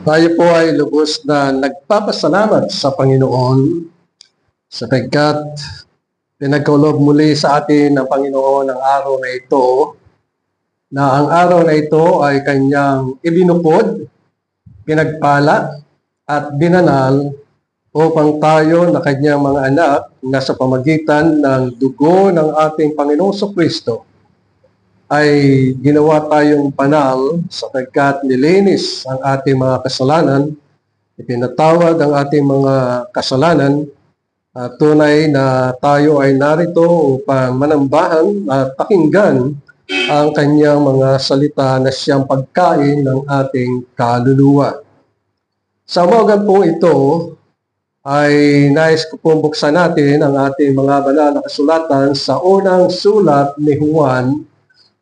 Tayo po ay lubos na nagpapasalamat sa Panginoon sapagkat pinagkaloob muli sa atin ng Panginoon ang araw na ito, na ang araw na ito ay kanyang ibinukod, pinagpala at binanal upang tayo na kanyang mga anak na sa pamagitan ng dugo ng ating Panginoong Kristo ay ginawa tayong banal sapagkat nilinis ang ating mga kasalanan, ipinatawad ang ating mga kasalanan, at tunay na tayo ay narito upang manambahan at pakinggan ang kanyang mga salita na siyang pagkain ng ating kaluluwa. Sa umagang po ito ay nais ko pong buksan natin ang ating mga banal na kasulatan sa unang sulat ni Juan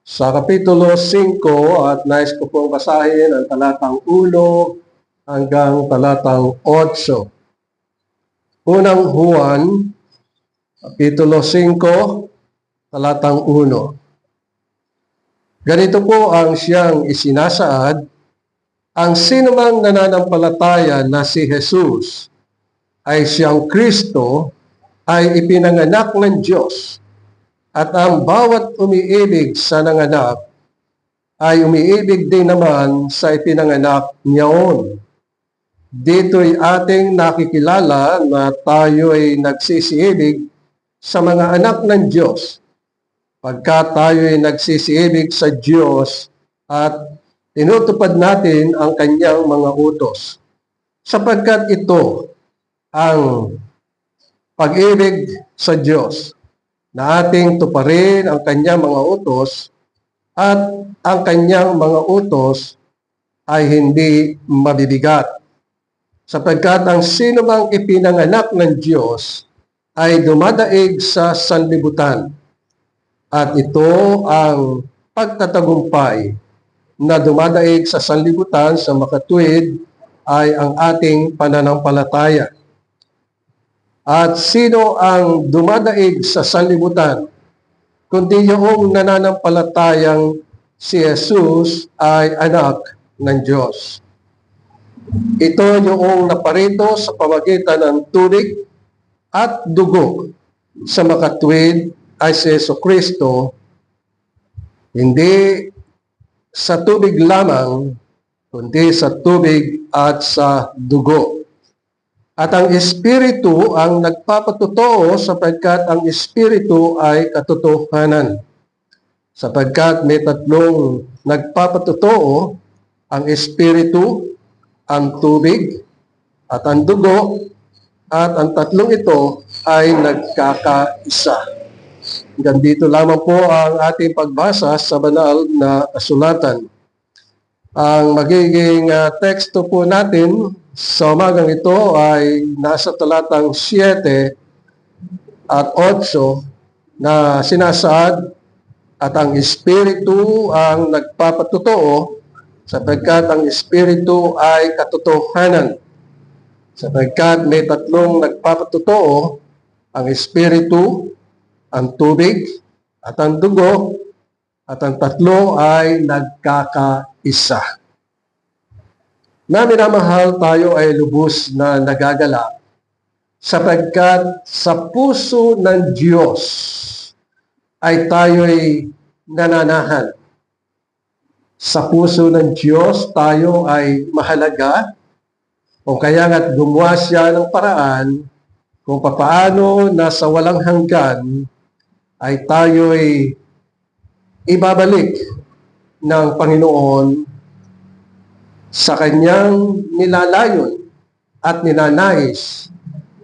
sa Kapitulo 5 at nais ko pong basahin ang talatang 1 hanggang talatang 8. Unang Juan, Kapitulo 5, talatang 1. Ganito po ang siyang isinasaad: ang sinumang nananampalataya na si Jesus ay siyang Kristo ay ipinanganak ng Diyos. At ang bawat umiibig sa nanganak ay umiibig din naman sa ipinanganak niyaon. Dito'y ating nakikilala na tayo ay nagsisiibig sa mga anak ng Diyos, pagka tayo ay nagsisiibig sa Diyos at tinutupad natin ang kanyang mga utos. Sapagkat ito ang pag-ibig sa Diyos, na ating tuparin ang kanyang mga utos, at ang kanyang mga utos ay hindi mabibigat. Sapagkat ang sino mang ipinanganak ng Diyos ay dumadaig sa sanlibutan. At ito ang pagtatagumpay na dumadaig sa sanlibutan sa makatuwid ay ang ating pananampalataya. At sino ang dumadaig sa sanlibutan, kundi yung nananampalatayang si Jesus ay anak ng Diyos. Ito yung naparito sa pamagitan ng tubig at dugo sa makatuwid ay si Jesucristo, hindi sa tubig lamang, kundi sa tubig at sa dugo. At ang Espiritu ang nagpapatotoo sapagkat ang Espiritu ay katotohanan. Sapagkat may tatlong nagpapatotoo, ang Espiritu, ang tubig, at ang dugo, at ang tatlong ito ay nagkakaisa. Hanggang dito lamang po ang ating pagbasa sa banal na kasulatan. Ang magiging teksto po natin sa umagang ito ay nasa talatang 7 at 8 na sinasaad, at ang Espiritu ang nagpapatotoo sapagkat ang Espiritu ay katotohanan. Sapagkat may tatlong nagpapatotoo, ang Espiritu, ang tubig, at ang dugo, at ang tatlo ay nagkakaisa. Na minamahal, tayo ay lubos na nagagalak sapagkat sa puso ng Diyos ay tayo'y nananahan. Sa puso ng Diyos tayo ay mahalaga, o kaya nga't gumawa siya ng paraan kung papaano na sa walang hanggan ay tayo'y ibabalik ng Panginoon sa kanyang nilalayon at ninanais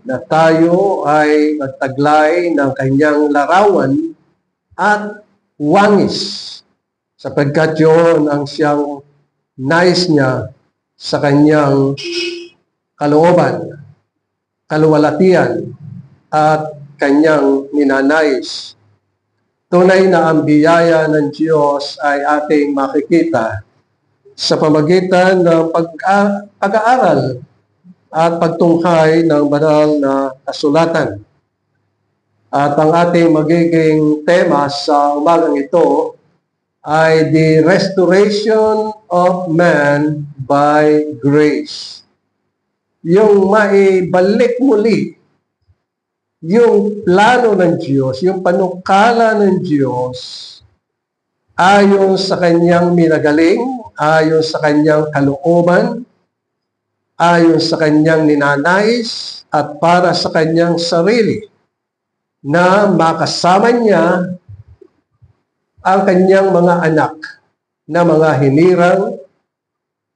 na tayo ay magtaglay ng kanyang larawan at wangis, sapagkat yun ang siyang nais niya sa kanyang kalooban, kaluwalhatian at kanyang ninanais. Tunay na ang biyaya ng Diyos ay ating makikita sa pamagitan ng pag-aaral at pagtunghay ng banal na kasulatan. At ang ating magiging tema sa umagang ito ay the restoration of man by grace. Yung maibalik muli yung plano ng Diyos, yung panukala ng Diyos, ayon sa kanyang minagaling, ayon sa kanyang kalooban, ayon sa kanyang ninanais, at para sa kanyang sarili, na makasama niya ang kanyang mga anak na mga hinirang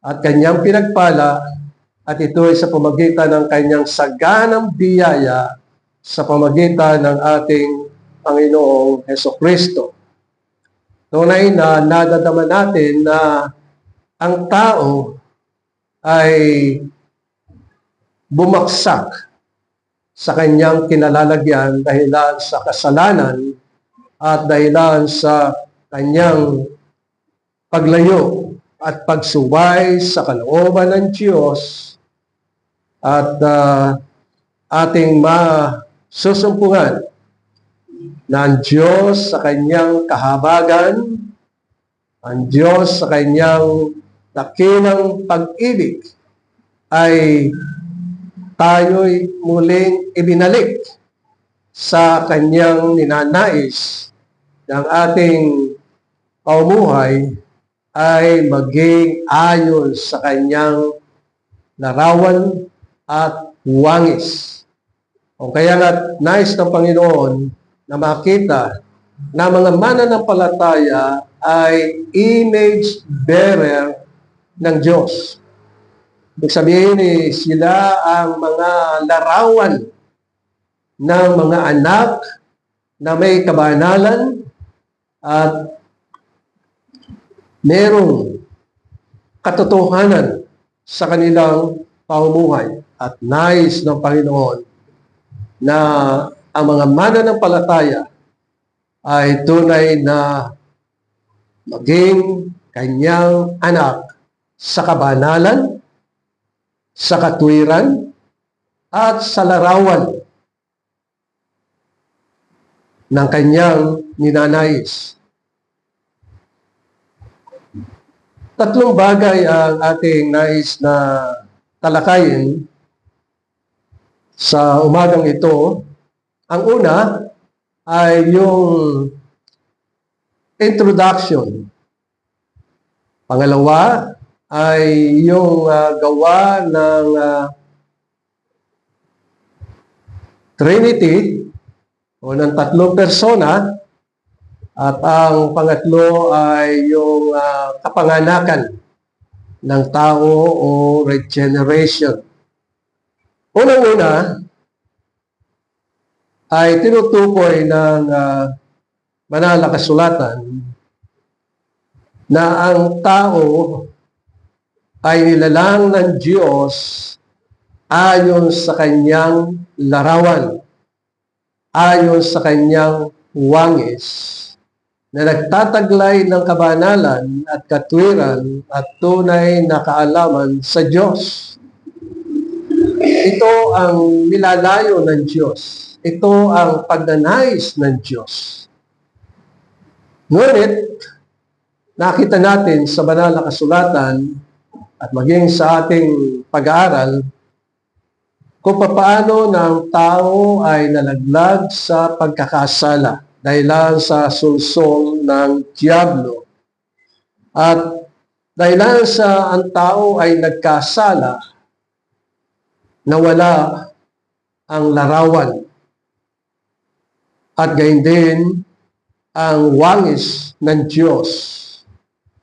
at kanyang pinagpala, at ito ay sa pamagitan ng kanyang saganang biyaya sa pamagitan ng ating Panginoong Hesukristo. Tunay na nadadama natin na ang tao ay bumaksak sa kanyang kinalalagyan dahilan sa kasalanan at dahilan sa kanyang paglayo at pagsuway sa kalooban ng Diyos, at ating masusumpungan na ang Diyos sa kanyang kahabagan, ang Diyos sa kanyang dakilang pag-ibig ay tayo'y muling ibinalik sa kanyang ninanais ng ating pamumuhay ay maging ayon sa kanyang larawan at wangis. O kaya nga nais ng Panginoon na makita na mga mananampalataya ay image bearer ng Diyos. Ibig sabihin sila ang mga larawan ng mga anak na may kabanalan at merong katotohanan sa kanilang pamumuhay, at nais ng Panginoon na ang mga mananampalataya ay tunay na maging kanyang anak sa kabanalan, sa katwiran, at sa larawan ng kanyang ninanais. Tatlong bagay ang ating nais na talakayin sa umagang ito. Ang una ay yung introduction. Pangalawa ay yung gawa ng Trinity o ng tatlong persona, at ang pangatlo ay yung kapanganakan ng tao o regeneration. Unang-una ay tinutukoy ng banal na kasulatan na ang tao ay nilalang ng Diyos ayon sa kanyang larawan, ayon sa kanyang wangis, na nagtataglay ng kabanalan at katwiran at tunay na kaalaman sa Diyos. Ito ang nilalayo ng Diyos. Ito ang pagnanais ng Diyos. Ngunit, nakita natin sa banal na kasulatan at maging sa ating pag-aaral kung paano na ang tao ay nalaglag sa pagkakasala dahilan sa sulsol ng Diablo. At dahilan sa ang tao ay nagkasala, nawala ang larawan. At gayon din ang wangis ng Diyos,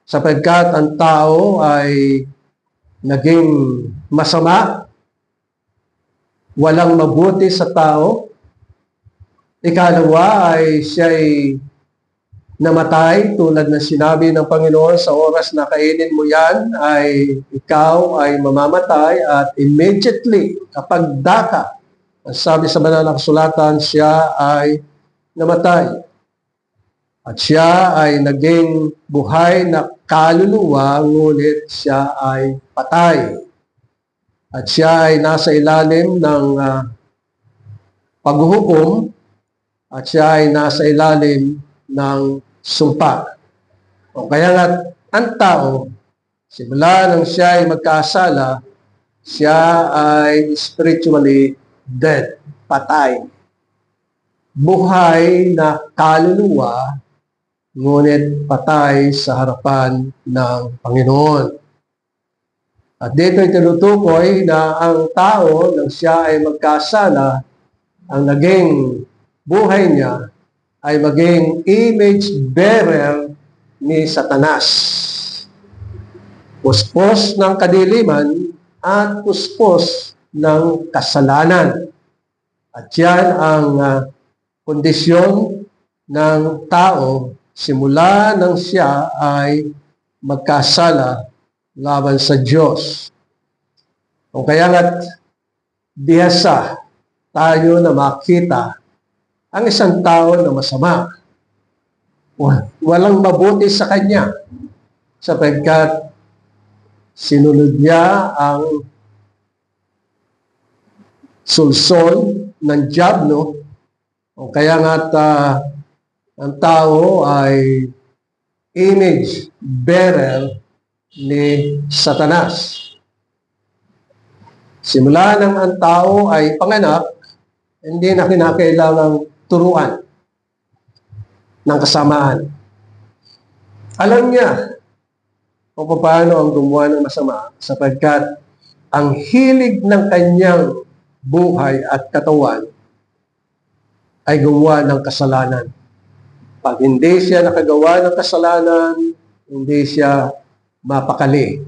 sapagkat ang tao ay naging masama, walang mabuti sa tao. Ikalawa ay siya'y namatay, tulad na sinabi ng Panginoon, sa oras na kainin mo yan, ay ikaw ay mamamatay, at immediately, kapag daka, ang sabi sa banal na kasulatan, siya ay namatay. At siya ay naging buhay na kaluluwa, ngunit siya ay patay. At siya ay nasa ilalim ng paghuhukom, at siya ay nasa ilalim ng sumpa. O kaya nga, ang tao, simula nang siya ay magkasala, siya ay spiritually dead, patay. Buhay na kaluluwa, ngunit patay sa harapan ng Panginoon. At dito ay tinutukoy na ang tao, nang siya ay magkasala, ang naging buhay niya ay maging image bearer ni Satanas. Puspos ng kadiliman at puspos ng kasalanan. At yan ang kondisyon ng tao simula nang siya ay magkasala laban sa Diyos. O kaya nga't bihasa tayo na makita ang isang tao na masama. Walang mabuti sa kanya sapagkat sinunod niya ang sulsol ng dyablo. O kaya nga't ang tao ay image bearer ni Satanas. Simula nang ang tao ay panganak, hindi na kinakailangang turuan ng kasamaan. Alam niya kung paano ang gumawa ng masama sapagkat ang hilig ng kanyang buhay at katawan ay gumawa ng kasalanan. Pag hindi siya nakagawa ng kasalanan, hindi siya mapakali.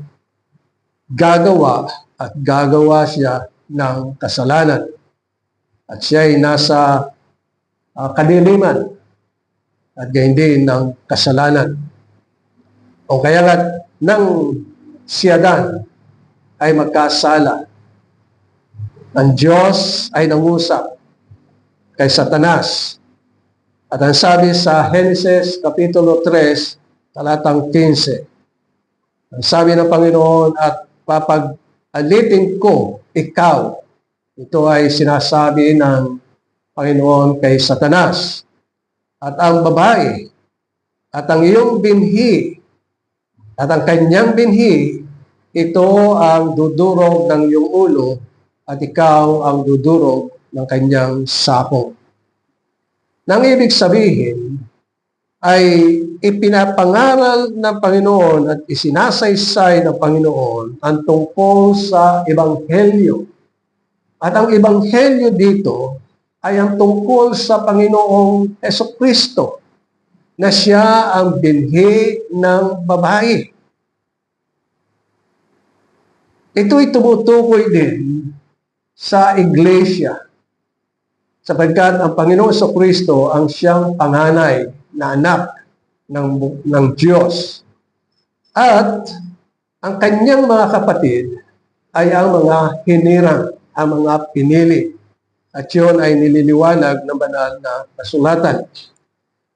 Gagawa at gagawa siya ng kasalanan. At siya ay nasa kadiliman at gayon din ng kasalanan. O kaya nga nang si Adan ay magkasala, ang Diyos ay nangusap kay Satanas. At ang sabi sa Genesis Kapitulo 3, talatang 15, ang sabi ng Panginoon, at papag-alitin ko ikaw. Ito ay sinasabi ng Panginoon kay Satanas. At ang babae, at ang iyong binhi, at ang kanyang binhi, ito ang dudurog ng iyong ulo, at ikaw ang dudurog ng kanyang sako. Nang ibig sabihin, ay ipinapangaral ng Panginoon at isinasaysay ng Panginoon ang tungkol sa Ebanghelyo. At ang Ebanghelyo dito ay ang tungkol sa Panginoong Hesukristo na siya ang binhi ng babae. Ito'y tumutukoy din sa iglesia sapagkat ang Panginoong Hesukristo ang siyang panganay na anak ng Diyos. At ang kanyang mga kapatid ay ang mga hinirang, ang mga pinili. At yun ay nililiwanag ng banal na kasulatan.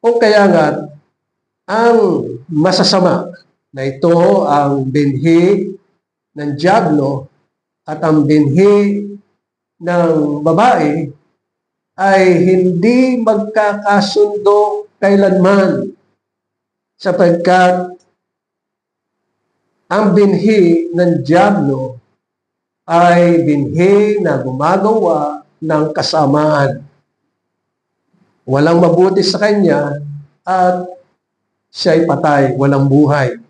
O kaya nga, ang masasama na ito ang binhi ng dyablo at ang binhi ng babae ay hindi magkakasundo kailanman sapagkat ang binhi ng dyablo ay binhi na gumagawa ng kasamaan. Walang mabuti sa kanya at siya'y patay, walang buhay.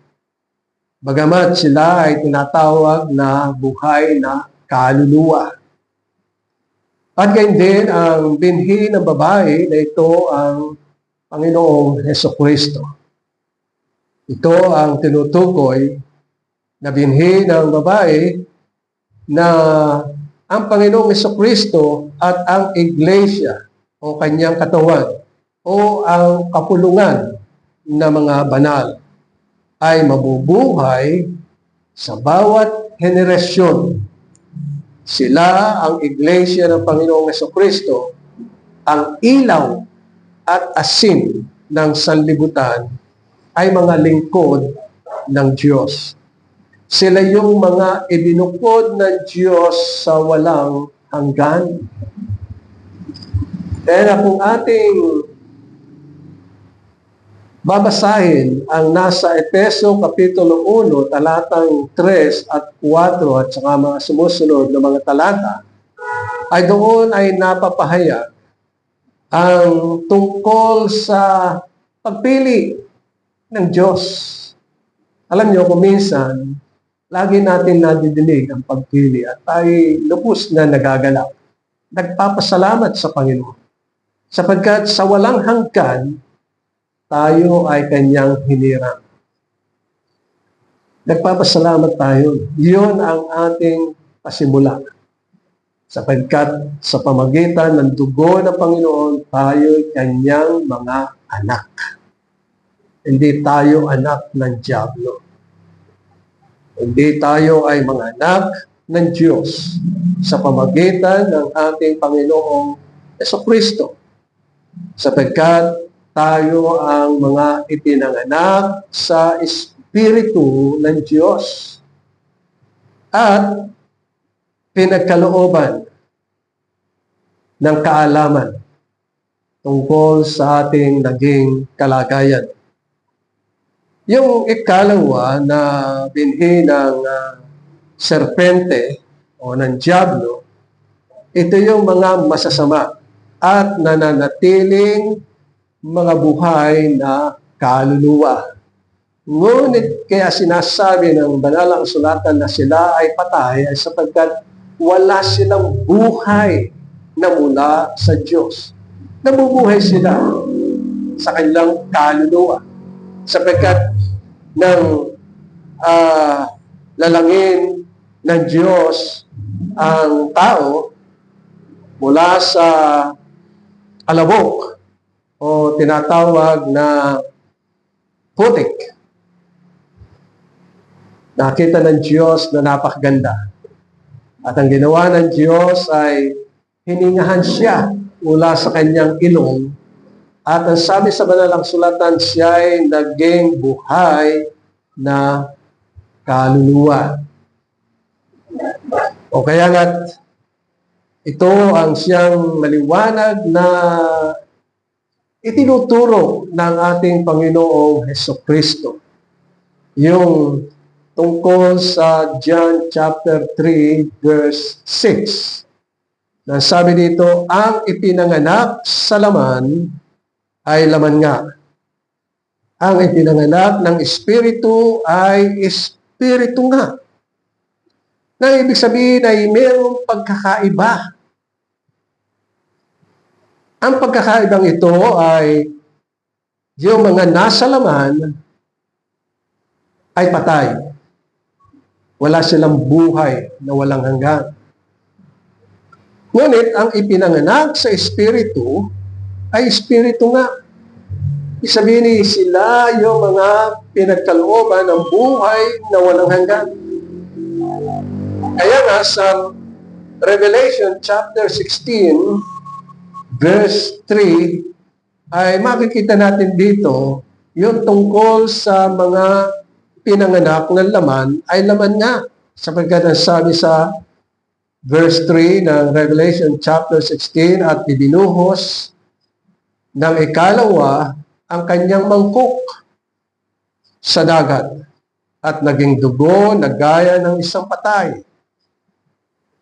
Bagamat sila ay tinatawag na buhay na kaluluwa. At gayon din ang binhi ng babae na ito ang Panginoong Hesukristo. Ito ang tinutukoy na binhi ng babae na ang Panginoong Hesukristo at ang iglesia o kanyang katawan o ang kapulungan ng mga banal ay mabubuhay sa bawat henerasyon. Sila ang iglesia ng Panginoong Hesukristo, ang ilaw at asin ng sanlibutan ay mga lingkod ng Diyos. Sila yung mga ibinukod ng Diyos sa walang hanggan. Kaya kung ating babasahin ang nasa Efeso Kapitulo 1, talatang 3 at 4 at saka mga sumusunod na mga talata, ay doon ay napapahayag ang tungkol sa pagpili ng Diyos. Alam niyo, kung minsan, lagi natin nadidinig ang pagpili at tayo lubos na nagagalak. Nagpapasalamat sa Panginoon. Sapagkat sa walang hanggan, tayo ay kanyang hinirang. Nagpapasalamat tayo. Yun ang ating pasimula. Sapagkat sa pamagitan ng dugo ng Panginoon, tayo kanyang mga anak. Hindi tayo anak ng dyablo. Hindi tayo ay mga anak ng Diyos sa pamagitan ng ating Panginoong Jesucristo. Sapagkat tayo ang mga ipinanganak sa Espiritu ng Diyos at pinagkalooban ng kaalaman tungkol sa ating naging kalagayan. Yung ikalawa na binhi ng serpente o ng dyablo, ito yung mga masasama at nananatiling mga buhay na kaluluwa. Ngunit kaya sinasabi ng banal ang sulatan na sila ay patay ay sapagkat wala silang buhay na mula sa Diyos. Nabubuhay sila sa kanilang kaluluwa. Sapagkat ng lalangin ng Diyos ang tao mula sa alabok o tinatawag na putik. Nakita ng Diyos na napakaganda. At ang ginawa ng Diyos ay hiningahan siya mula sa kanyang ilong. At ang sabi sa banalang sulatan, siya ay naging buhay na kaluluwa. O kaya nga't ito ang siyang maliwanag na itinuturo ng ating Panginoong Hesukristo. Yung tungkol sa John chapter 3 verse 6. Na sabi dito, ang ipinanganak sa laman ay laman nga. Ang ipinanganak ng Espiritu ay Espiritu nga. Na ibig sabihin ay mayroong pagkakaiba. Ang pagkakaibang ito ay yung mga nasa laman ay patay. Wala silang buhay na walang hanggan. Ngunit ang ipinanganak sa Espiritu ay Espiritu nga. Isabihin sila yung mga pinagkalooban ng buhay na walang hanggan. Kaya nga sa Revelation chapter 16, verse 3, ay makikita natin dito yung tungkol sa mga pinanganak ng laman ay laman nga. Sapagkat ang sabi sa verse 3 ng Revelation chapter 16, at ibinuhos ng ikalawa ang kanyang mangkok sa dagat at naging dugo na gaya ng isang patay.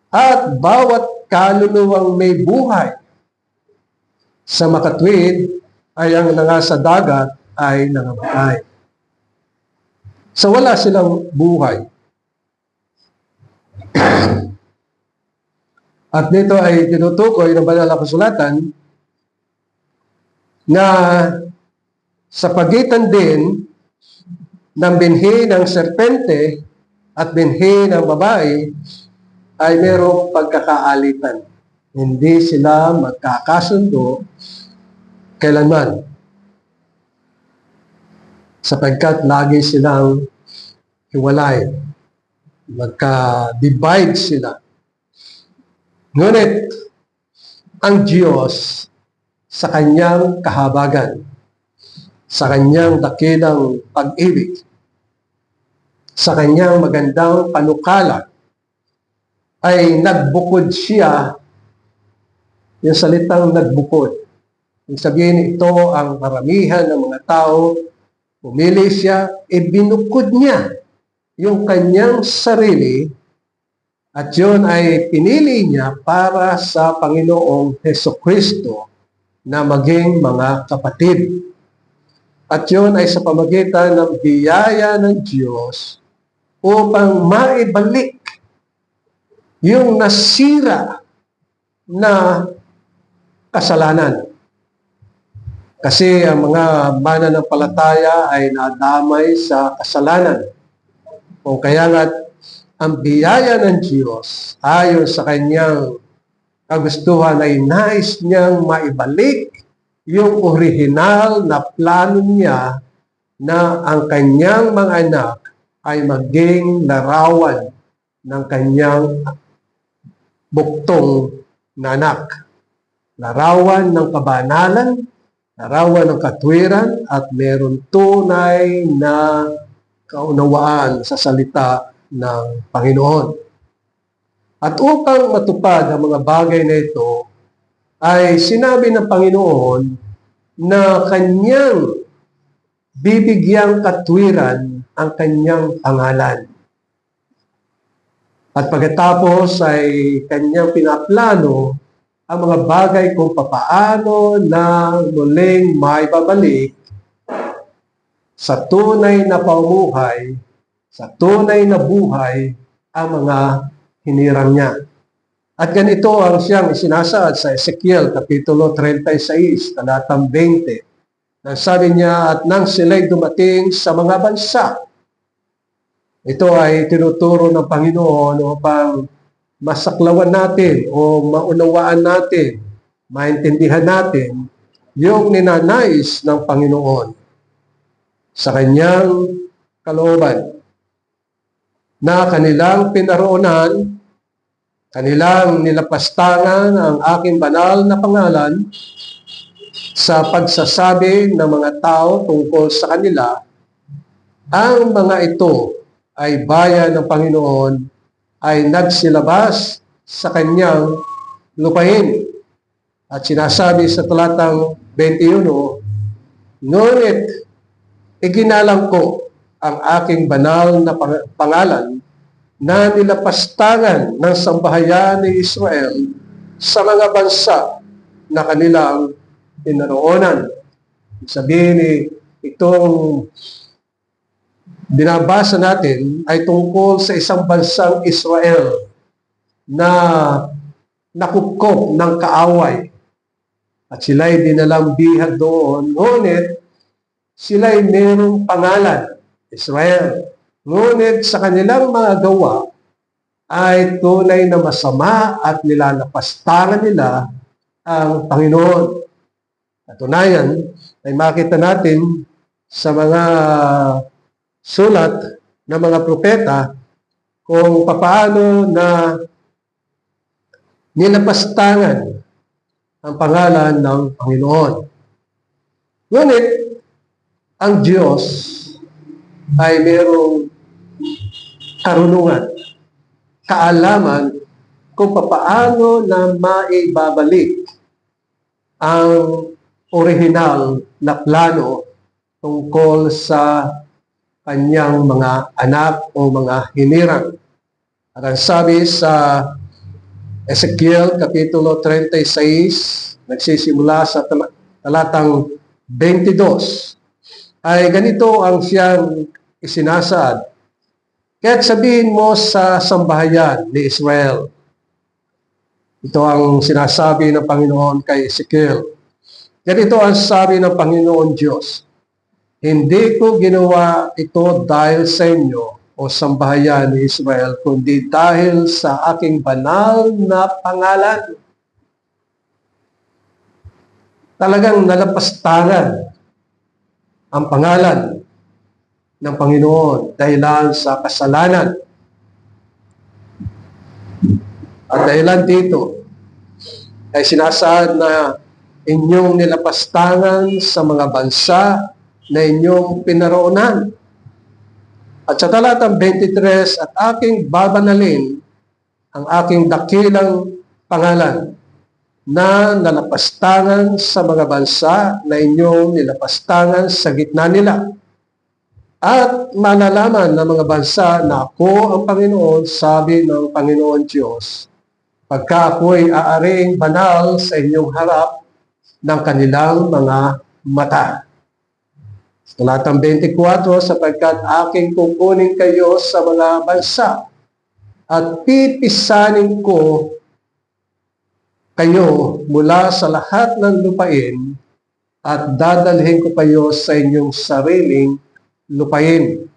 At bawat kaluluwang may buhay sa makatwid ay ang nangasa dagat ay nangamatay. So wala silang buhay. At dito ay tinutukoy ng banal na kasulatan na sa pagitan din ng binhi ng serpente at binhi ng babae ay mayroong pagkakaalitan. Hindi sila magkakasundo kailanman. Sapagkat lagi silang hiwalay. Magka-divide sila. Ngunit, ang Diyos sa kanyang kahabagan, sa kanyang dakilang pag-ibig, sa kanyang magandang panukala, ay nagbukod siya, yung salitang nagbukod. Ibig sabihin, ito ang karamihan ng mga tao. Pumili siya, ibinukod niya yung kanyang sarili at yun ay pinili niya para sa Panginoong Hesukristo na maging mga kapatid. At yun ay sa pamagitan ng biyaya ng Diyos upang maibalik yung nasira na kasalanan. Kasi ang mga mananampalataya ay nadamay sa kasalanan. O kaya nga, ang biyaya ng Diyos ayon sa kanyang kagustuhan ay nais niyang maibalik yung orihinal na plano niya na ang kanyang mga anak ay maging larawan ng kanyang buktong na anak. Larawan ng kabanalan, larawan ng katwiran, at meron tunay na kaunawaan sa salita ng Panginoon. At upang matupad ang mga bagay na ito, ay sinabi ng Panginoon na kanyang bibigyang katwiran ang kanyang pangalan. At pagkatapos ay kanyang pinaplano ang mga bagay kung papaano na muling maibabalik sa tunay na pamumuhay, sa tunay na buhay ang mga hinirang niya. At ganito ang siyang isinasaad sa Ezekiel Kapitulo 36, talatang 20. Nang sabi niya, at nang sila'y dumating sa mga bansa, ito ay tinuturo ng Panginoon upang masaklawan natin o maunawaan natin, maintindihan natin yung ninanais ng Panginoon sa kanyang kalooban na kanilang pinaroonan, kanilang nilapastangan ang aking banal na pangalan sa pagsasabi ng mga tao tungkol sa kanila. Ang mga ito ay bayan ng Panginoon ay nagsilabas sa kanyang lupain. At sinasabi sa talatang 21, ngunit iginalang ko ang aking banal na pangalan na nilapastangan ng sambahayan ni Israel sa mga bansa na kanilang pinaroonan. Sabihin itong binabasa natin ay tungkol sa isang bansang Israel na nakupkop ng kaaway. At sila'y dinalang bihag doon, ngunit sila'y mayroong pangalan, Israel. Ngunit sa kanilang mga gawa ay tunay na masama at nilalapastangan nila ang Panginoon. Katunayan ay makita natin sa mga sulat ng mga propeta kung papaano na nilapastangan ang pangalan ng Panginoon. Ngunit ang Diyos ay mayroong karunungan, kaalaman kung papaano na maibabalik ang orihinal na plano tungkol sa kanyang mga anak o mga hinirang. At ang sabi sa Ezekiel Kapitulo 36, nagsisimula sa talatang 22, ay ganito ang siyang isinasaad. Kaya't sabihin mo sa sambahayan ni Israel, ito ang sinasabi ng Panginoon kay Ezekiel. Ganito ang sabi ng Panginoon Diyos, hindi ko ginawa ito dahil sa inyo o sambahayan ni Israel, kundi dahil sa aking banal na pangalan. Talagang nalapastangan ang pangalan ng Panginoon dahilan sa kasalanan. At dahilan dito ay sinasaad na inyong nilapastangan sa mga bansa na inyong pinaroonan. At sa talatang 23, at aking babanalin ang aking dakilang pangalan na nalapastangan sa mga bansa na inyong nilapastangan sa gitna nila. At malalaman ng mga bansa na ako ang Panginoon, sabi ng Panginoon Diyos, pagka ako'y aaring banal sa inyong harap ng kanilang mga mata. Talatang 24, sapagkat aking kukunin kayo sa mga bansa at pipisanin ko kayo mula sa lahat ng lupain at dadalhin ko kayo sa inyong sariling lupain.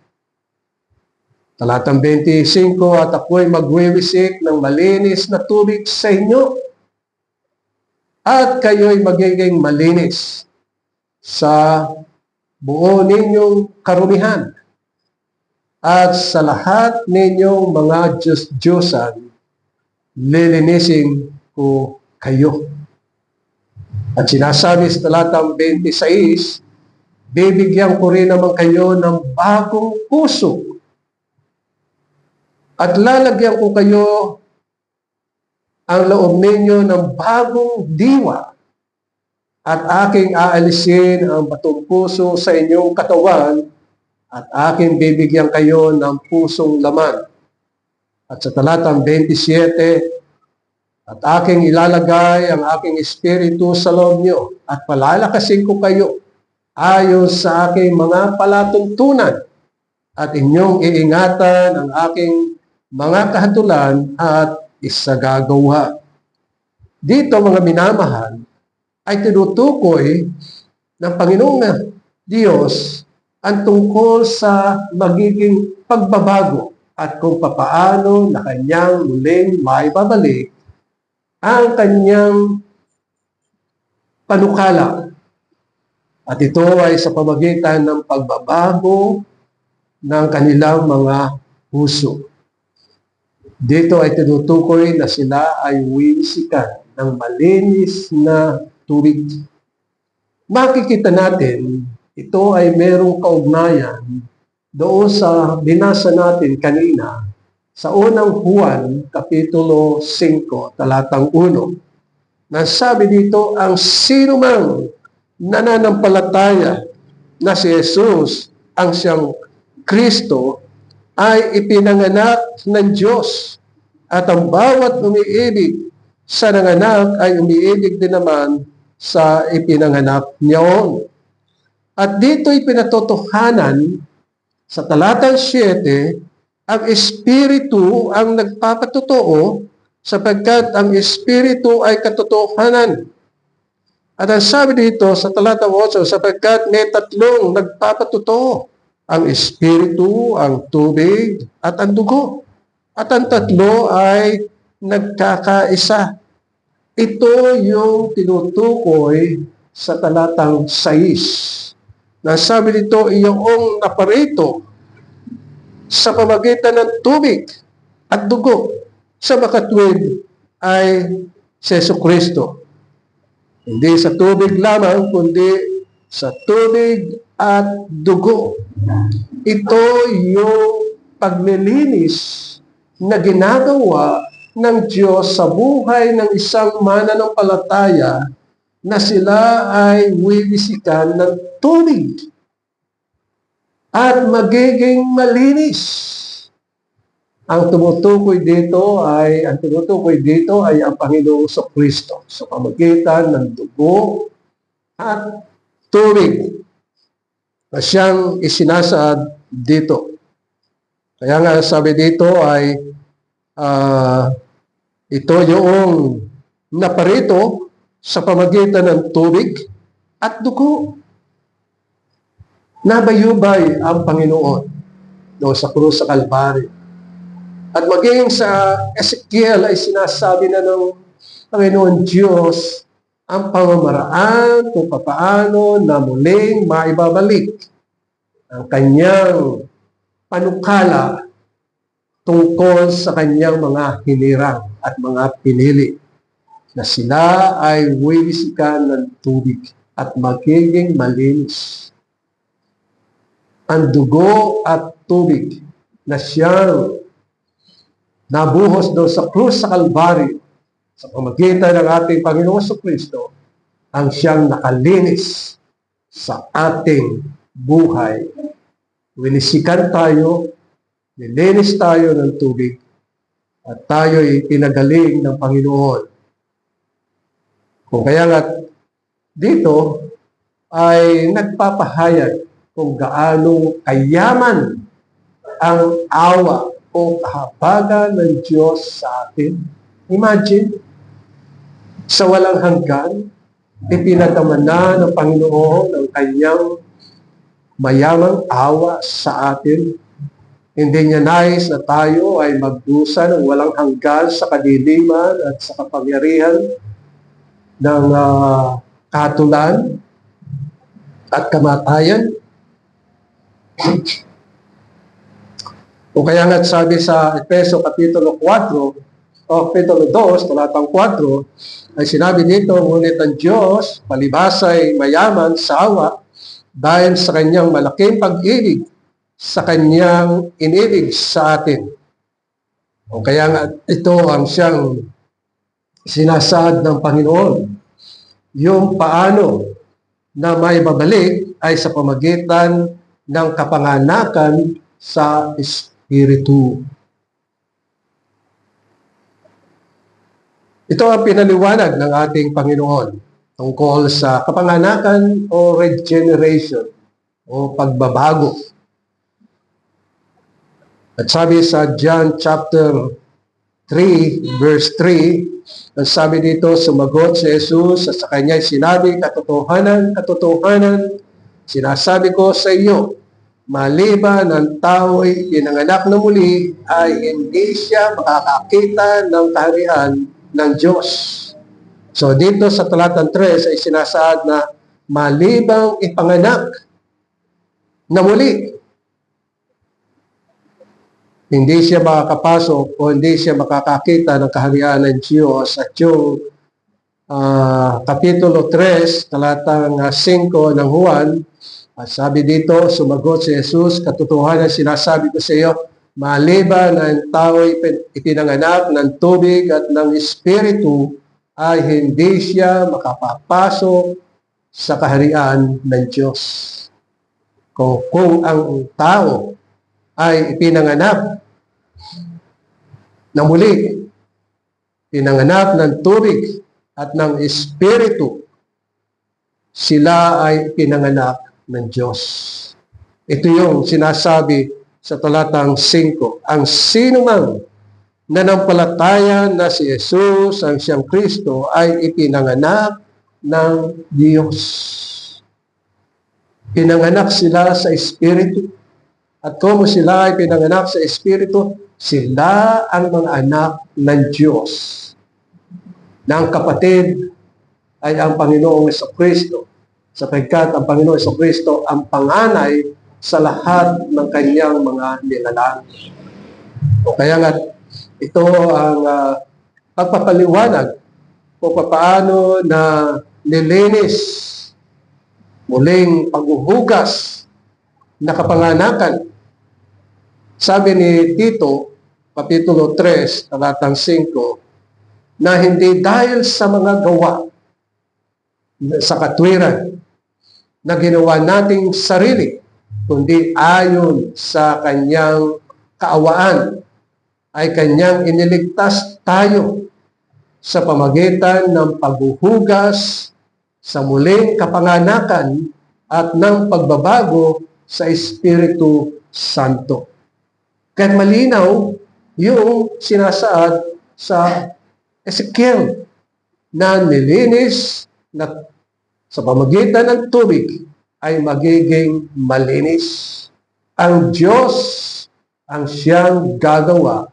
Talatang 25, at ako'y magwiwisik ng malinis na tubig sa inyo at kayo'y magiging malinis sa buo ninyong karumihan at sa lahat ninyong mga Diyos-Diyosan, lilinisin ko kayo. At sinasabi sa talatang 26, bibigyan ko rin naman kayo ng bagong puso at lalagyan ko kayo ang loob ninyo ng bagong diwa at aking aalisin ang batong puso sa inyong katawan at aking bibigyan kayo ng pusong laman. At sa talatang 27, at aking ilalagay ang aking espiritu sa loob nyo at palalakasin ko kayo ayon sa aking mga palatuntunan at inyong iingatan ang aking mga kahatulan at isagagawa. Dito mga minamahal ay tinutukoy ng Panginoong Diyos ang tungkol sa magiging pagbabago at kung papaano na kanyang muling maibabalik ang kanyang panukala. At ito ay sa pamamagitan ng pagbabago ng kanilang mga puso. Dito ay tinutukoy na sila ay wiwisikan ng malinis na tubig. Makikita natin, ito ay merong kaugnayan doon sa binasa natin kanina sa unang Juan, Kapitulo 5, talatang 1, na sabi dito, ang sino mang nananampalataya na si Jesus ang siyang Kristo ay ipinanganak ng Diyos at ang bawat umiibig sa nanganak ay umiibig din naman sa ipinanganak niyaon. At dito'y pinatotohanan sa talatang 7, ang Espiritu ang nagpapatotoo sapagkat ang Espiritu ay katotohanan. At ang sabi dito sa talatang 8, sapagkat may tatlong nagpapatotoo, ang Espiritu, ang tubig, at ang dugo. At ang tatlo ay nagkakaisa. Ito yung tinutukoy sa talatang 6. Nasabi dito, iyong naparito sa pamagitan ng tubig at dugo sa makatwid ay si Jesucristo. Hindi sa tubig lamang, kundi sa tubig at dugo. Ito yung paglilinis na ginagawa ng Diyos sa buhay ng isang mananampalataya na sila ay wiwisikan ng tubig at magiging malinis. Ang tinutukoy dito ay ang Panginoong Kristo sa pamamagitan ng dugo at tubig na siyang isinasaad dito. Kaya nga sabi dito ay ito yung naparito sa pamamagitan ng tubig at dugo. Nabayubay ang Panginoon doon sa krus sa Kalbaryo. At maging sa Ezekiel ay sinasabi na ng Panginoon Diyos ang pamamaraan kung paano na muling maibabalik ang kanyang panukala tungkol sa kanyang mga hinirang at mga pinili na sila ay wiwisikan ng tubig at magiging malinis. Ang dugo at tubig na siyang nabuhos doon sa krus sa Kalbaryo sa pamamagitan ng ating Panginoon Kristo ang siyang nakalinis sa ating buhay. Winisikan tayo, nilinis tayo ng tubig, at tayo'y pinagaling ng Panginoon. Kung kaya nga dito ay nagpapahayag kung gaano kayaman ang awa o kahabagan ng Diyos sa atin. Imagine, sa walang hanggan, ipinadama na ng Panginoon ang kanyang mayamang awa sa atin. Hindi niya nais na tayo ay magdusa ng walang hanggan sa kadiliman at sa kapangyarihan ng kahatulan at kamatayan. O kaya nga sabi sa Efeso Kapitulo 4 o Kapitulo 2, talatang 4, ay sinabi dito, ngunit ang Diyos palibasay mayaman sa awa dahil sa kanyang malaking pag-ibig sa kanyang inibig sa atin. O kaya nga ito ang siyang sinasaad ng Panginoon. Yung paano na may babalik ay sa pamagitan ng kapanganakan sa Espiritu. Ito ang pinaliwanag ng ating Panginoon tungkol sa kapanganakan o regeneration o pagbabago. At sabi sa John chapter 3, verse 3, ang sabi dito, sumagot si Jesus at sa kanya sinabi, katotohanan, katotohanan, sinasabi ko sa iyo, maliban ng tao'y pinanganak na muli, ay hindi siya makakakita ng kaharian ng Diyos. So dito sa talatang 3 ay sinasaad na malibang ipanganak na muli, hindi siya makakapasok o hindi siya makakakita ng kaharian ng Diyos. At yung Kapitulo 3, talatang 5 ng Juan, at sabi dito, sumagot si Jesus, katotohanan sinasabi ko sa iyo, maliban ng tao'y ipinanganak ng tubig at ng Espiritu, ay hindi siya makapapasok sa kaharian ng Diyos. Kung ang tao ay ipinanganak na muli, pinanganak ng tubig at ng Espiritu, sila ay pinanganak ng Diyos. Ito yung sinasabi sa talatang 5. Ang sino man nanampalataya na si Jesus, ang siyang Kristo, ay ipinanganak ng Diyos. Pinanganak sila sa Espiritu. At kung sila ay pinanganak sa Espiritu, sila ang mga anak ng Diyos. Na ang kapatid ay ang Panginoong Jesucristo, sapagkat ang Panginoong Jesucristo ang panganay sa lahat ng kanyang mga nilalang. O kaya nga, ito ang pagpapaliwanag kung paano na nilinis muling paghuhugas na kapanganakan. Sabi ni Tito, Kapitulo 3, talatang 5, na hindi dahil sa mga gawa sa katwiran na ginawa nating sarili, kundi ayon sa kanyang kaawaan, ay kanyang iniligtas tayo sa pamagitan ng paghuhugas sa muling kapanganakan at ng pagbabago sa Espiritu Santo. Kaya malinaw yung sinasaad sa Ezekiel na nilinis na sa pamagitan ng tubig ay magiging malinis. Ang Diyos ang siyang gagawa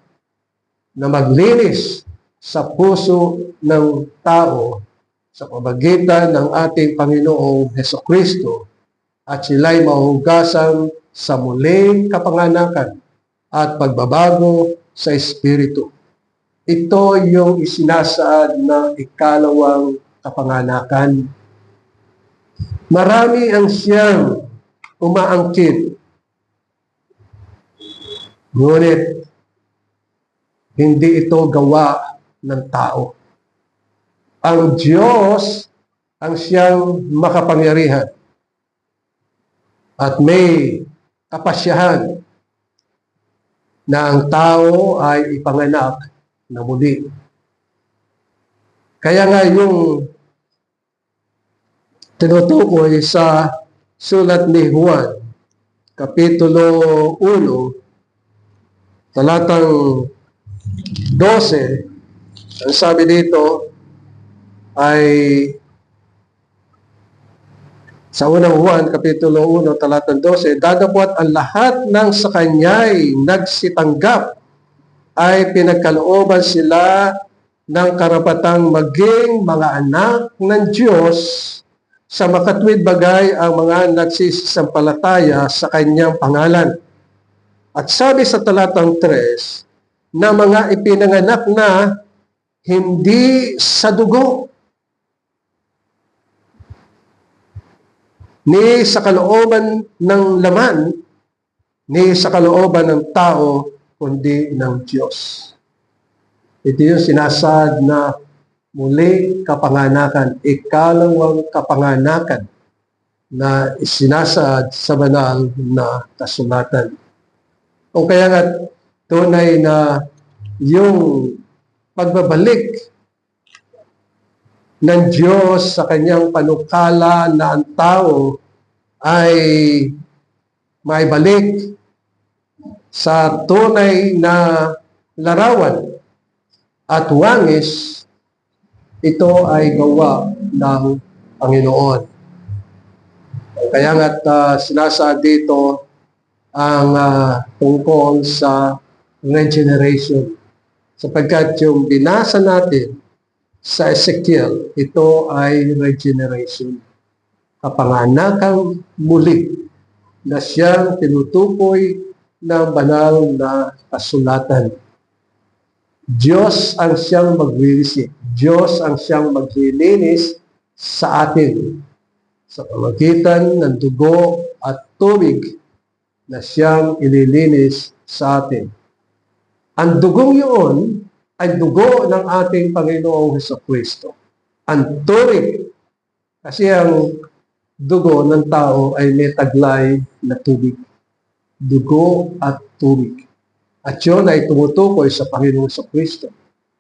na maglinis sa puso ng tao sa pamagitan ng ating Panginoong Hesukristo at sila'y mahuhugasan sa muling kapanganakan at pagbabago sa Espiritu. Ito yung isinasaad na ikalawang kapanganakan. Marami ang siyang umaangkin. Ngunit, hindi ito gawa ng tao. Ang Diyos ang siyang makapangyarihan at may kapasyahan na ang tao ay ipanganak na muli. Kaya nga yung tinutukoy sa sulat ni Juan, Kapitulo 1, talatang 12, ang sabi dito ay sa unang Juan, Kapitulo 1, talatang 12, datapwat ang lahat ng sa kanya'y nagsitanggap ay pinagkalooban sila ng karapatang maging mga anak ng Diyos sa makatwid bagay ang mga nagsisisampalataya sa kanyang pangalan. At sabi sa talatang 3, na mga ipinanganak na hindi sa dugo, ni sa kalooban ng laman, ni sa kalooban ng tao, kundi ng Diyos. Ito yung sinasad na muli kapanganakan, ikalawang kapanganakan na isinasad sa banal na kasulatan. O kaya nga tunay na yung pagbabalik ng Diyos sa kanyang panukala na ang tao ay maibalik sa tunay na larawan at wangis, ito ay gawa ng Panginoon. Kaya nga't sinasaad dito ang tungkol sa regeneration. Sapagkat yung binasa natin sa Ezekiel, ito ay regeneration. Kapanganakang muli na siyang tinutukoy ng banal na kasulatan. Diyos ang siyang magwiwisik. Diyos ang siyang maglilinis sa atin sa pamagitan ng dugo at tubig na siyang ililinis sa atin. Ang dugong yun ay dugo ng ating Panginoong Jesucristo. Ang tubig, kasi ang dugo ng tao ay may taglay na tubig. Dugo at tubig. At yun ay tumutukoy sa Panginoong Jesucristo.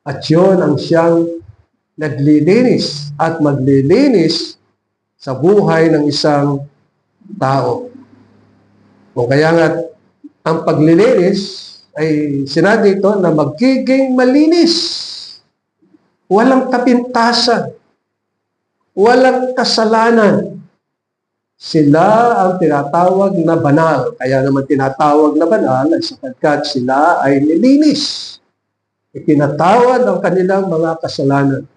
At yun ang siyang naglilinis at maglilinis sa buhay ng isang tao. O kaya nga, ang paglilinis ay sinabi dito na magiging malinis. Walang kapintasan. Walang kasalanan. Sila ang tinatawag na banal. Kaya naman tinatawag na banal ay sapagkat sila ay nilinis. Itinatawad ang kanilang mga kasalanan.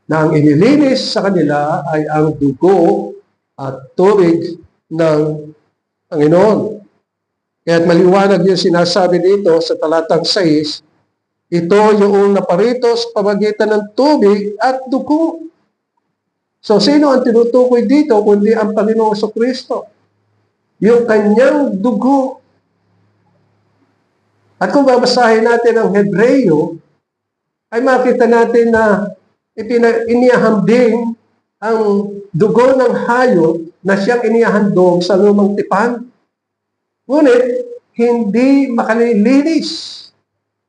Na ang inilinis sa kanila ay ang dugo at tubig ng Panginoon. Kaya't maliwanag yung sinasabi dito sa talatang 6, ito yung naparito sa pamagitan ng tubig at dugo. So, sino ang tinutukoy dito kundi ang Panginoong Jesucristo? Yung kanyang dugo. At kung babasahin natin ang Hebreo, ay makita natin na inihambing ang dugo ng hayop na siyang inihandog sa lumang tipan. Ngunit, hindi makalilinis.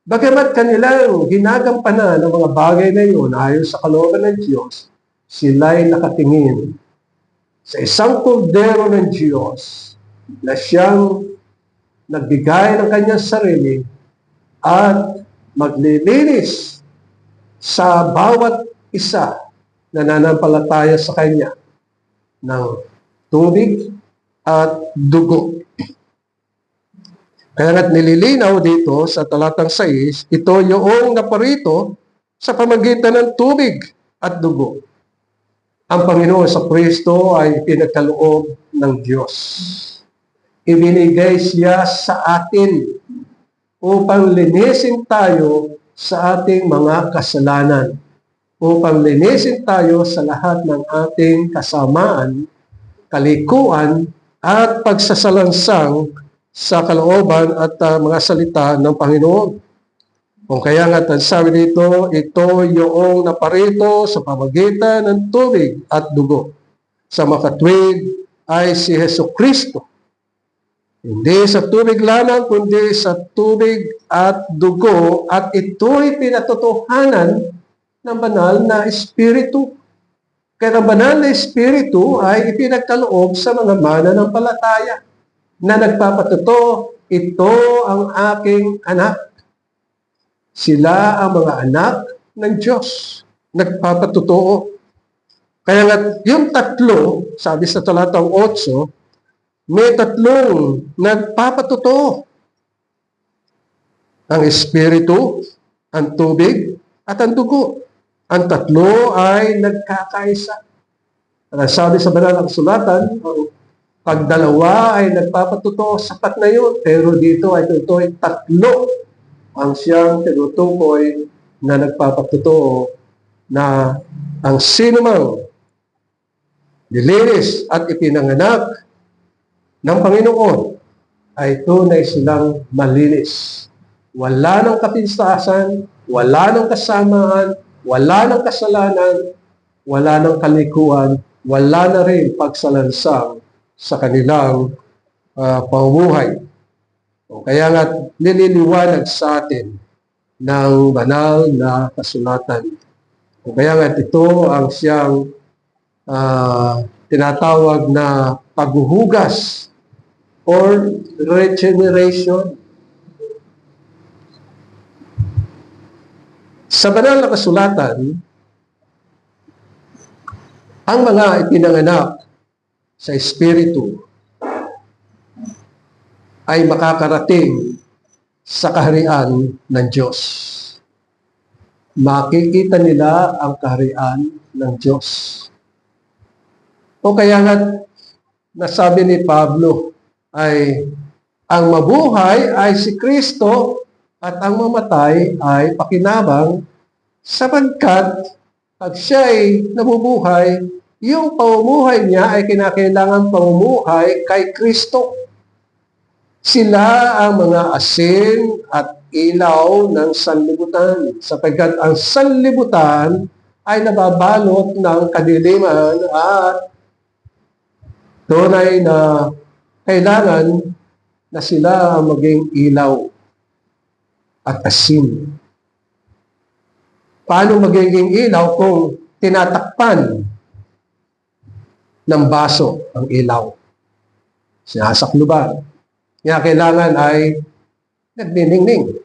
Bagamat kanilang ginagampanan ng mga bagay na yun ayon sa kalooban ng Diyos, sila'y nakatingin sa isang kordero ng Diyos na siyang nagbigay ng kanyang sarili at maglilinis sa bawat isa na nananampalataya sa kanya ng tubig at dugo. Kaya nga't nililinaw dito sa talatang 6, ito yung naparito sa pamagitan ng tubig at dugo. Ang Panginoon sa Kristo ay pinagkaloob ng Diyos. Ibinigay siya sa atin upang linisin tayo sa ating mga kasalanan, upang linisin tayo sa lahat ng ating kasamaan, kalikuan, at pagsasalansang sa kalooban at mga salita ng Panginoon. Kung kaya nga sabi dito, ito yung naparito sa pamagitan ng tubig at dugo. Sa makatwid ay si Hesus Kristo. Hindi sa tubig lamang, kundi sa tubig at dugo, at ito'y pinatotohanan ng banal na Espiritu. Kaya ang banal na Espiritu ay ipinagkaloob sa mga mananampalataya na nagpapatuto, ito ang aking anak. Sila ang mga anak ng Diyos. Nagpapatuto. Kaya nga, yung tatlo, sabi sa talatang 8, may tatlong nagpapatuto. Ang Espiritu, ang tubig, at ang dugo. Ang tatlo ay nagkakaisa. Sabi sa banal na kasulatan, pag dalawa ay nagpapatuto, sapat na yun. Pero dito ay tatlo ang siyang tinutukoy na nagpapatuto na ang sinumang nilinis at ipinanganak ng Panginoon ay tunay silang malinis. Wala ng kapintasan, wala ng kasamaan, wala ng kasalanan, wala ng kalikuan, wala na rin pagsalansang sa kanilang pamumuhay. Kaya nga nililiwanag sa atin ng banal na kasulatan. Kaya nga ito ang siyang tinatawag na paghuhugas or regeneration. Sa banal na kasulatan, ang mga ipinanganak sa Espiritu ay makakarating sa kaharian ng Diyos. Makikita nila ang kaharian ng Diyos. O kaya nga, nasabi ni Pablo ay ang mabuhay ay si Kristo at ang mamatay ay pakinabang sapagkat pag siya ay nabubuhay, yung pamumuhay niya ay kinakailangan pamumuhay kay Kristo. Sila ang mga asin at ilaw ng sanlibutan sapagkat ang sanlibutan ay nababalot ng kadiliman at tunay na kailangan na sila maging ilaw at asin. Paano magiging ilaw kung tinatakpan ng baso ang ilaw? Sinasakluban. Kaya kailangan ay nagniningning.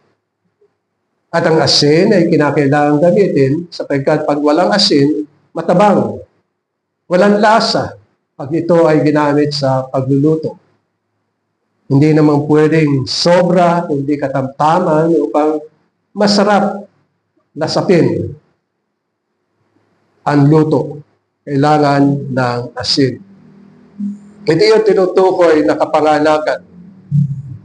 At ang asin ay kinakailangan gamitin sapagkat pag walang asin, matabang. Walang lasa pag ito ay ginamit sa pagluluto. Hindi naman pwedeng sobra, kundi katamtaman upang masarap lasapin ang luto. Kailangan ng asin. Ito yung tinutukoy na kapanganakan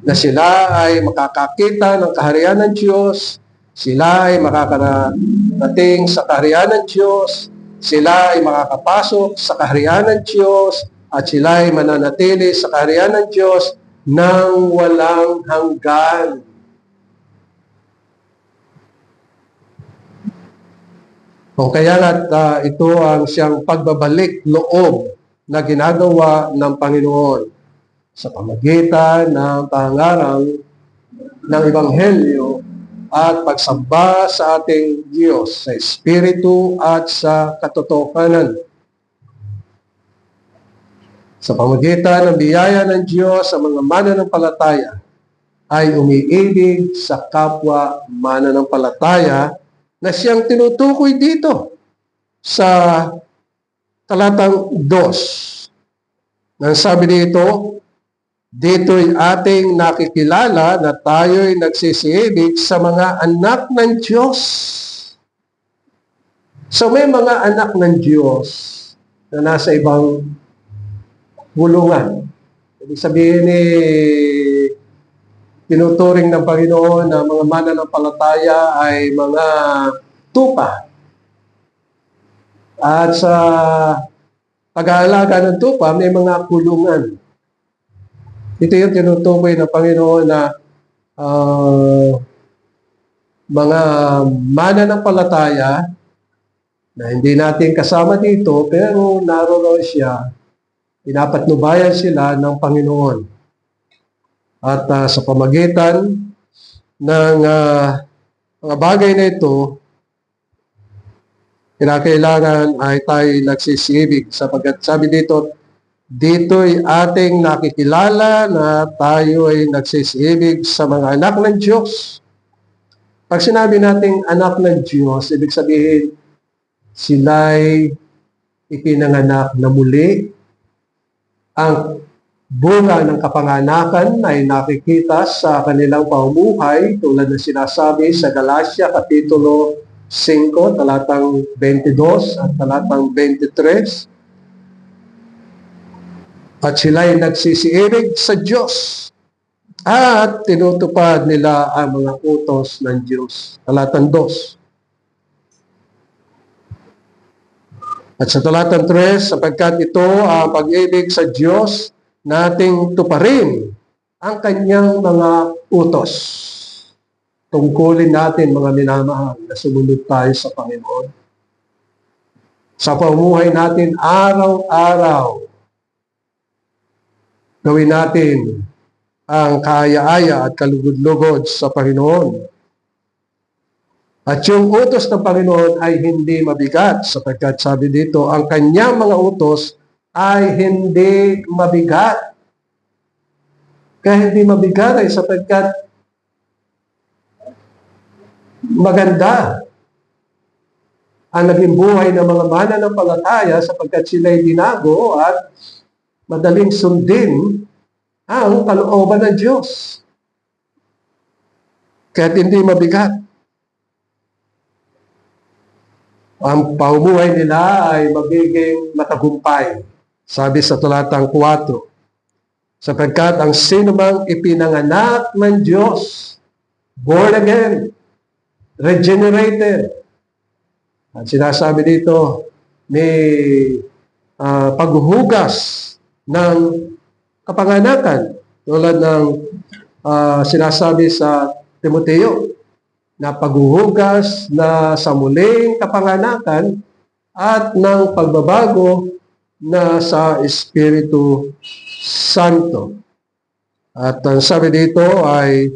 na sila ay makakakita ng kaharian ng Diyos, sila ay makakarating sa kaharian ng Diyos, sila ay makakapasok sa kaharian ng Diyos, at sila ay mananatili sa kaharian ng Diyos nang walang hanggan. Kung kaya nga ito ang siyang pagbabalik loob na ginagawa ng Panginoon sa pamagitan ng pangarang ng Ebanghelyo at pagsamba sa ating Diyos sa Espiritu at sa katotohanan. Sa pamagitan ng biyaya ng Diyos sa mga mananampalataya ay umiibig sa kapwa mananampalataya na siyang tinutukoy dito sa talatang 2. Nang sabi dito, dito'y ating nakikilala na tayo'y nagsisiibig sa mga anak ng Diyos. So may mga anak ng Diyos na nasa ibang bulungan. Ibig sabihin tinuturing ng Panginoon na mga mananampalataya ay mga tupa. At sa pag-aalaga ng tupa, may mga kulungan. Ito yung tinutukoy ng Panginoon na mga mananampalataya na hindi natin kasama dito, pero naroon siya, pinapatnubayan sila ng Panginoon. At sa pamagitan ng mga bagay na ito, kinakailangan ay tayo nagsisibig sapagkat sabi dito'y ating nakikilala na tayo ay nagsisibig sa mga anak ng Diyos. Pag sinabi nating anak ng Diyos, ibig sabihin, sila'y ipinanganak na muli. Ang bunga ng kapanganakan ay nakikita sa kanilang pamumuhay tulad ng sinasabi sa Galatia Kapitulo 5, talatang 22 at talatang 23. At sila'y nagsisiibig sa Diyos at tinutupad nila ang mga utos ng Diyos. Talatang 2. At sa talatang 3, sapagkat ito ang pag-ibig sa Diyos, nating tuparin ang kanyang mga utos. Tungkulin natin, mga minamahal, na sumunod tayo sa Panginoon. Sa pamumuhay natin araw-araw, gawin natin ang kaaya-aya at kalugod-lugod sa Panginoon. At yung utos ng Panginoon ay hindi mabigat sapagkat sabi dito, ang kanyang mga utos ay hindi mabigat. Kaya hindi mabigat ay sapagkat maganda ang naging buhay ng mga mananampalataya sapagkat sila'y binago at madaling sundin ang kalooban ng Diyos. Kaya hindi mabigat. Ang pamumuhay nila ay magiging matagumpay. Sabi sa talatang 4, sapagkat ang sinumang ipinanganak ng Diyos, born again, regenerated. At sinasabi dito, may paghuhugas ng kapanganakan. Tulad ng sinasabi sa Timoteo, na paghuhugas na sa muling kapanganakan at ng pagbabago na sa Espiritu Santo. At ang sabi dito ay,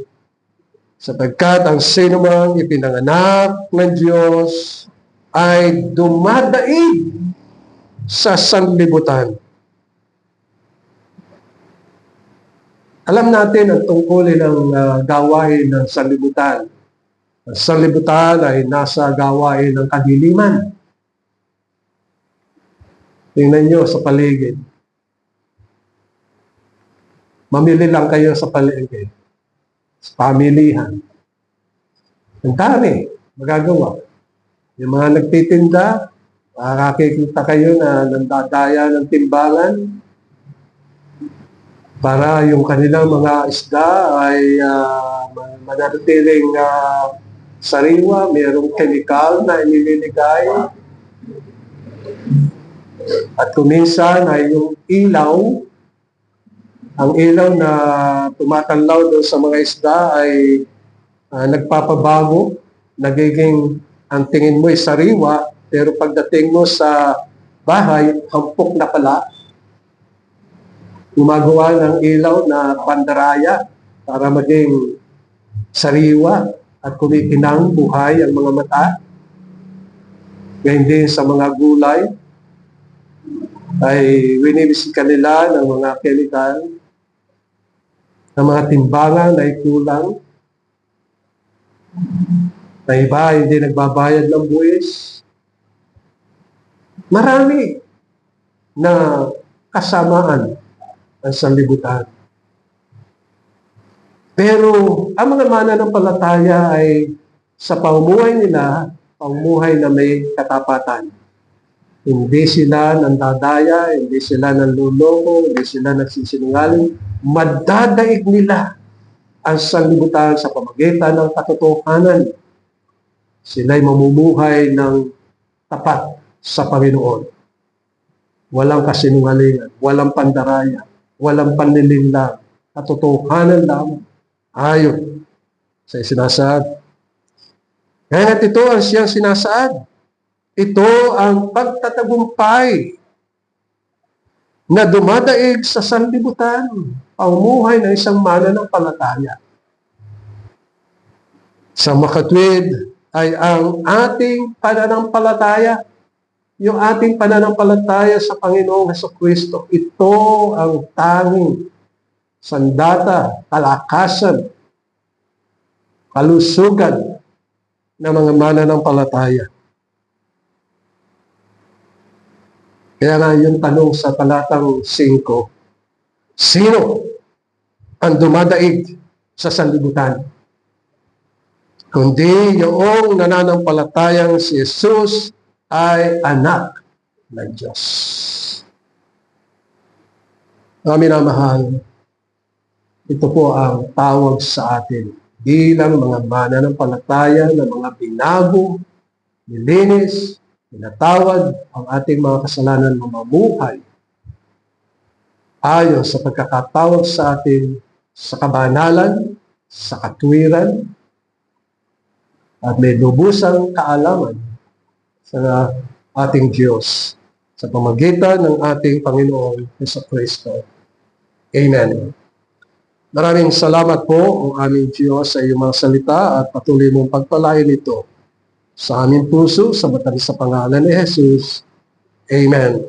sapagkat ang sinumang ipinanganak ng Diyos ay dumadaig sa sanlibutan. Alam natin ang tungkulin ng gawain ng sanlibutan. Ang sanlibutan ay nasa gawain ng kadiliman. Tingnan nyo sa paligid. Mamili lang kayo sa paligid. Sa pamilihan. Ang dami magagawa. Yung mga nagtitinda, makakakita kayo na nandadaya ng timbangan para yung kanilang mga isda ay mananatiling sariwa, mayroong chemical na iniligay. At kuminsan ay yung ilaw, ang ilaw na tumatanlaw doon sa mga isda ay nagpapabago, nagiging ang tingin mo ay sariwa, pero pagdating mo sa bahay, hampok na pala. Gumagawa ng ilaw na pandaraya para maging sariwa at kumikinang buhay ang mga mata. Ganyan din sa mga gulay ay winibisikan nila ng mga chemical na mga timbangan ay kulang. Na iba hindi nagbabayad ng buwis. Marami na kasamaan ang sanlibutan. Pero ang mga mananampalataya ay sa pamumuhay nila, pamumuhay na may katapatan. Hindi sila nandadaya, hindi sila nanluloko, hindi sila nagsisinungaling. Madadaig nila ang sanlibutan sa pamagitan ng katotohanan. Sila'y mamumuhay ng tapat sa Panginoon. Walang kasinungalingan, walang pandaraya, walang panlilinlang, katotohanan lamang. Ayon sa sinasabi. Ngayon ito ang siyang sinasaad. Ito ang pagtatagumpay na dumadaig sa sanlibutan, pamumuhay ng isang mananampalataya. Sa makatwid ay ang ating pananampalataya. Yung ating pananampalataya sa Panginoong Jesucristo, ito ang tanging sandata, kalakasan, kalusugan ng mga mananampalataya. Kaya nga yung tanong sa talatang 5, sino ang dumadaig sa sanlibutan? Kundi yung nananampalatayang si Jesus ay anak ng Diyos. Mga minamahal, ito po ang tawag sa atin bilang mga mananampalataya na mga binago, nilinis, pinatawad ang ating mga kasalanan na mamuhay ayon sa pagkakatawag sa atin sa kabanalan, sa katwiran, at may lubusang kaalaman sa ating Diyos sa pamagitan ng ating Panginoong Jesucristo. Amen. Maraming salamat po, ang aming Diyos, sa iyong mga salita at patuloy mong pagpalain ito sa aming puso, sa matamis sa pangalan ni Jesus. Amen.